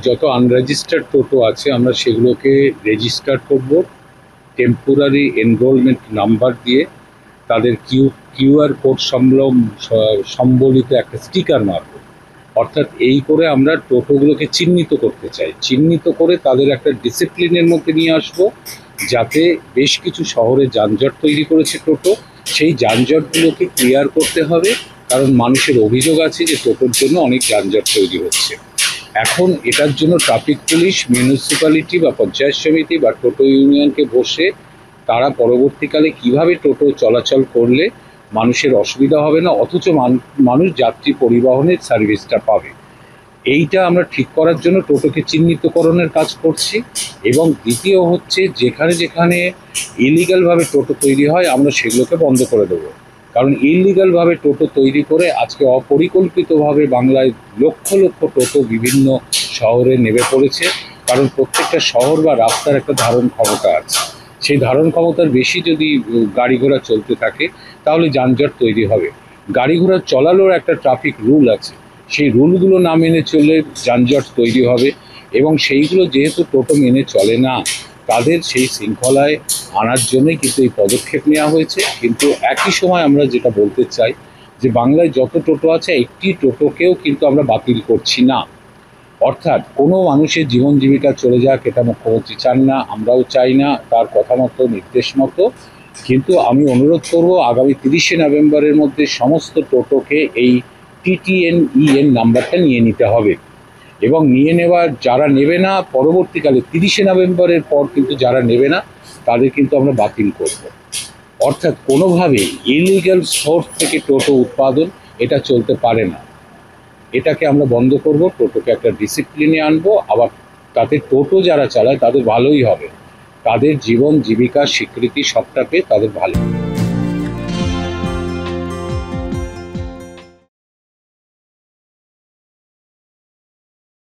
যত আনরেজিস্টার্ড টোটো আছে আমরা সেগুলোকে রেজিস্টার করব, টেম্পোরারি এনরোলমেন্ট নাম্বার দিয়ে তাদের কিউআর কোড সম্বলিত একটা স্টিকার মারব। অর্থাৎ এই করে আমরা টোটোগুলোকে চিহ্নিত করতে চাই, চিহ্নিত করে তাদের একটা ডিসিপ্লিনের মধ্যে নিয়ে আসব, যাতে বেশ কিছু শহরে যানজট তৈরি করেছে টোটো, সেই যানজটগুলোকে ক্লিয়ার করতে হবে। কারণ মানুষের অভিযোগ আছে যে টোটোর জন্য অনেক যানজট তৈরি হচ্ছে। এখন এটার জন্য ট্রাফিক পুলিশ, মিউনিসিপ্যালিটি বা পঞ্চায়েত সমিতি বা টোটো ইউনিয়নকে বসে তারা পরবর্তীকালে কিভাবে টোটো চলাচল করলে মানুষের অসুবিধা হবে না, অথচ মানুষ যাত্রী পরিবহনের সার্ভিসটা পাবে, এইটা আমরা ঠিক করার জন্য টোটোকে চিহ্নিতকরণের কাজ করছি। এবং দ্বিতীয় হচ্ছে, যেখানে যেখানে ইলিগালভাবে টোটো তৈরি হয় আমরা সেগুলোকে বন্ধ করে দেবো। কারণ ইলিগালভাবে টোটো তৈরি করে আজকে অপরিকল্পিতভাবে বাংলায় লক্ষ লক্ষ টোটো বিভিন্ন শহরে নেমে পড়েছে। কারণ প্রত্যেকটা শহর বা রাস্তার একটা ধারণ ক্ষমতা আছে, সেই ধারণ ক্ষমতার বেশি যদি গাড়ি ঘোড়া চলতে থাকে তাহলে যানজট তৈরি হবে। গাড়ি ঘোড়া চলানোর একটা ট্রাফিক রুল আছে, সেই রুলগুলো না মেনে চললে যানজট তৈরি হবে। এবং সেইগুলো যেহেতু টোটো মেনে চলে না, তাদের সেই শৃঙ্খলায় আনার জন্যই কিন্তু এই পদক্ষেপ নেওয়া হয়েছে। কিন্তু একই সময় আমরা যেটা বলতে চাই যে বাংলায় যত টোটো আছে একটি টোটোকেও কিন্তু আমরা বাতিল করছি না। অর্থাৎ কোনো মানুষের জীবন জীবিকা চলে যাক, এটা মুখ্যমন্ত্রী চান না, আমরাও চাই না তার কথা মতো, নির্দেশ মতো। কিন্তু আমি অনুরোধ করব আগামী 30শে নভেম্বরের মধ্যে সমস্ত টোটোকে এই TTNEN নাম্বারটা নিয়ে নিতে হবে। এবং নিয়ে নেওয়ার যারা নেবে না, পরবর্তীকালে 30শে নভেম্বরের পর কিন্তু যারা নেবে না তাদের কিন্তু আমরা বাতিল করব। অর্থাৎ কোনোভাবেই ইলিগ্যাল সোর্স থেকে টোটো উৎপাদন এটা চলতে পারে না, এটাকে আমরা বন্ধ করব, টোটোকে একটা ডিসিপ্লিনে আনবো। আবার তাতে টোটো যারা চালায় তাদের ভালোই হবে, তাদের জীবন জীবিকা স্বীকৃতি সবটা পেয়ে তাদের ভালো।